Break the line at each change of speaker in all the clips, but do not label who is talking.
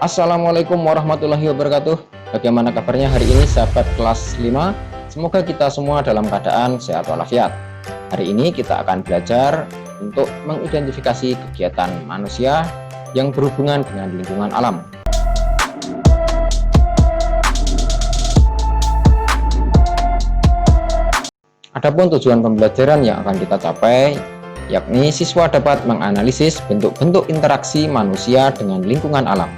Assalamualaikum warahmatullahi wabarakatuh. Bagaimana kabarnya hari ini sahabat kelas 5? Semoga kita semua dalam keadaan sehat walafiat. Hari ini kita akan belajar untuk mengidentifikasi kegiatan manusia yang berhubungan dengan lingkungan alam. Adapun tujuan pembelajaran yang akan kita capai, yakni siswa dapat menganalisis bentuk-bentuk interaksi manusia dengan lingkungan alam.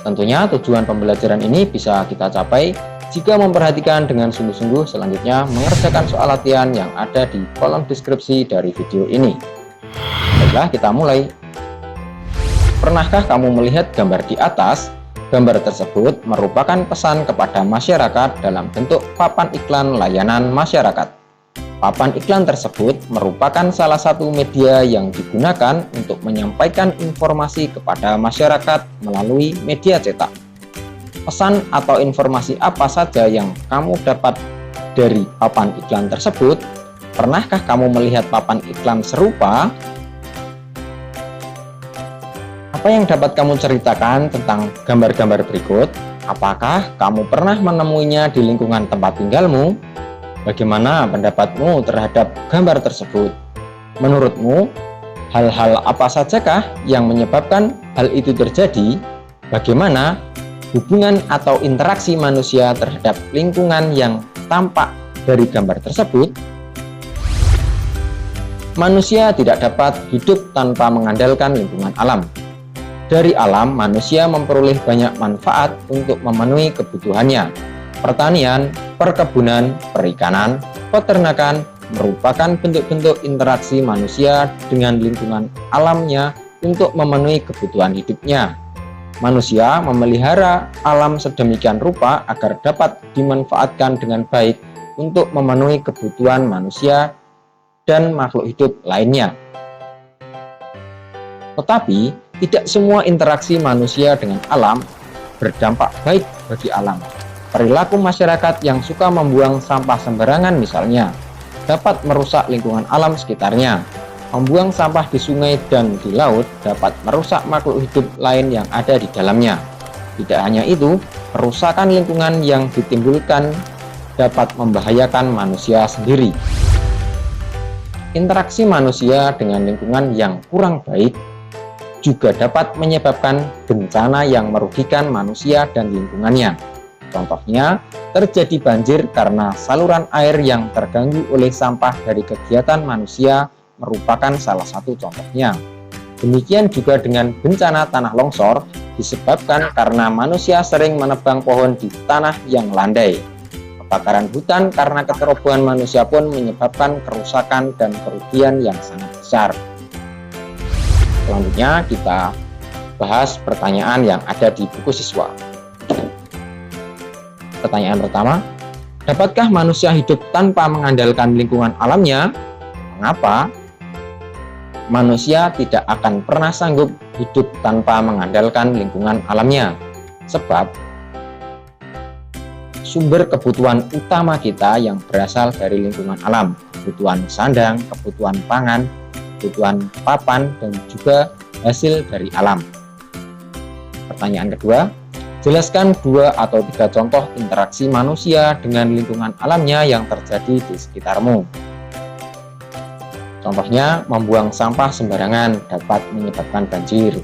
Tentunya tujuan pembelajaran ini bisa kita capai jika memperhatikan dengan sungguh-sungguh, selanjutnya mengerjakan soal latihan yang ada di kolom deskripsi dari video ini. Baiklah, kita mulai. Pernahkah kamu melihat gambar di atas? Gambar tersebut merupakan pesan kepada masyarakat dalam bentuk papan iklan layanan masyarakat. Papan iklan tersebut merupakan salah satu media yang digunakan untuk menyampaikan informasi kepada masyarakat melalui media cetak. Pesan atau informasi apa saja yang kamu dapat dari papan iklan tersebut? Pernahkah kamu melihat papan iklan serupa? Apa yang dapat kamu ceritakan tentang gambar-gambar berikut? Apakah kamu pernah menemuinya di lingkungan tempat tinggalmu? Bagaimana pendapatmu terhadap gambar tersebut? Menurutmu, hal-hal apa sajakah yang menyebabkan hal itu terjadi? Bagaimana hubungan atau interaksi manusia terhadap lingkungan yang tampak dari gambar tersebut? Manusia tidak dapat hidup tanpa mengandalkan lingkungan alam. Dari alam, manusia memperoleh banyak manfaat untuk memenuhi kebutuhannya. Pertanian, perkebunan, perikanan, peternakan merupakan bentuk-bentuk interaksi manusia dengan lingkungan alamnya untuk memenuhi kebutuhan hidupnya. Manusia memelihara alam sedemikian rupa agar dapat dimanfaatkan dengan baik untuk memenuhi kebutuhan manusia dan makhluk hidup lainnya. Tetapi, tidak semua interaksi manusia dengan alam berdampak baik bagi alam. Perilaku masyarakat yang suka membuang sampah sembarangan misalnya, dapat merusak lingkungan alam sekitarnya. Membuang sampah di sungai dan di laut dapat merusak makhluk hidup lain yang ada di dalamnya. Tidak hanya itu, kerusakan lingkungan yang ditimbulkan dapat membahayakan manusia sendiri. Interaksi manusia dengan lingkungan yang kurang baik juga dapat menyebabkan bencana yang merugikan manusia dan lingkungannya. Contohnya, terjadi banjir karena saluran air yang terganggu oleh sampah dari kegiatan manusia merupakan salah satu contohnya. Demikian juga dengan bencana tanah longsor disebabkan karena manusia sering menebang pohon di tanah yang landai. Kebakaran hutan karena kecerobohan manusia pun menyebabkan kerusakan dan kerugian yang sangat besar. Selanjutnya kita bahas pertanyaan yang ada di buku siswa. Pertanyaan pertama, dapatkah manusia hidup tanpa mengandalkan lingkungan alamnya? Mengapa? Manusia tidak akan pernah sanggup hidup tanpa mengandalkan lingkungan alamnya. Sebab, sumber kebutuhan utama kita yang berasal dari lingkungan alam. Kebutuhan sandang, kebutuhan pangan, kebutuhan papan, dan juga hasil dari alam. Pertanyaan kedua, jelaskan 2 atau 3 contoh interaksi manusia dengan lingkungan alamnya yang terjadi di sekitarmu. Contohnya, membuang sampah sembarangan dapat menyebabkan banjir.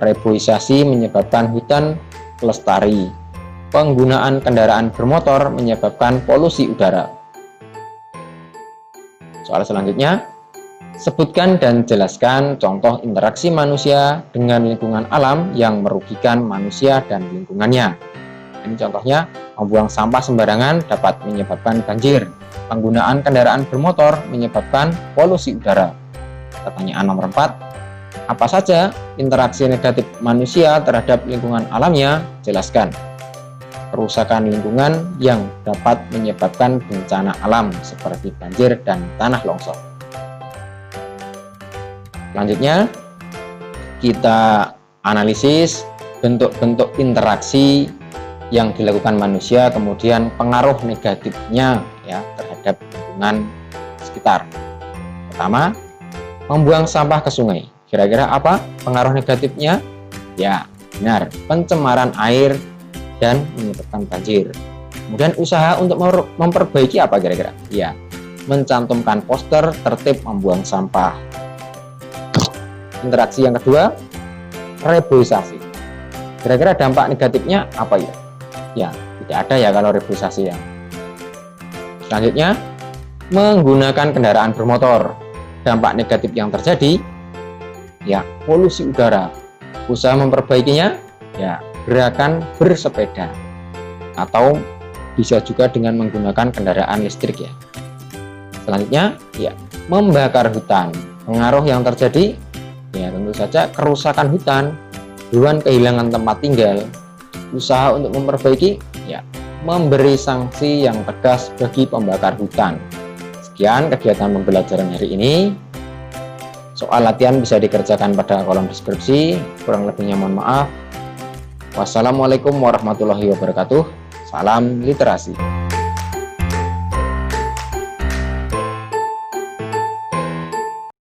Reboisasi menyebabkan hutan lestari. Penggunaan kendaraan bermotor menyebabkan polusi udara. Soal selanjutnya, sebutkan dan jelaskan contoh interaksi manusia dengan lingkungan alam yang merugikan manusia dan lingkungannya. Ini contohnya, membuang sampah sembarangan dapat menyebabkan banjir. Penggunaan kendaraan bermotor menyebabkan polusi udara. Pertanyaan nomor 4, apa saja interaksi negatif manusia terhadap lingkungan alamnya? Jelaskan. Kerusakan lingkungan yang dapat menyebabkan bencana alam seperti banjir dan tanah longsor. Selanjutnya, kita analisis bentuk-bentuk interaksi yang dilakukan manusia, kemudian pengaruh negatifnya ya terhadap lingkungan sekitar. Pertama, membuang sampah ke sungai. Kira-kira apa pengaruh negatifnya? Ya, sinar, pencemaran air, dan menyebabkan banjir. Kemudian usaha untuk memperbaiki apa kira-kira? Ya, mencantumkan poster tertib membuang sampah. Interaksi yang kedua, reboisasi. Kira-kira dampak negatifnya apa ya? Ya, tidak ada ya kalau reboisasi ya. Selanjutnya, menggunakan kendaraan bermotor. Dampak negatif yang terjadi, ya, polusi udara. Usaha memperbaikinya, ya, gerakan bersepeda. Atau bisa juga dengan menggunakan kendaraan listrik ya. Selanjutnya, ya, membakar hutan. Pengaruh yang terjadi, ya, tentu saja kerusakan hutan, hewan kehilangan tempat tinggal. Usaha untuk memperbaiki, ya, memberi sanksi yang tegas bagi pembakar hutan. Sekian kegiatan pembelajaran hari ini. Soal latihan bisa dikerjakan pada kolom deskripsi. Kurang lebihnya mohon maaf. Wassalamualaikum warahmatullahi wabarakatuh. Salam literasi.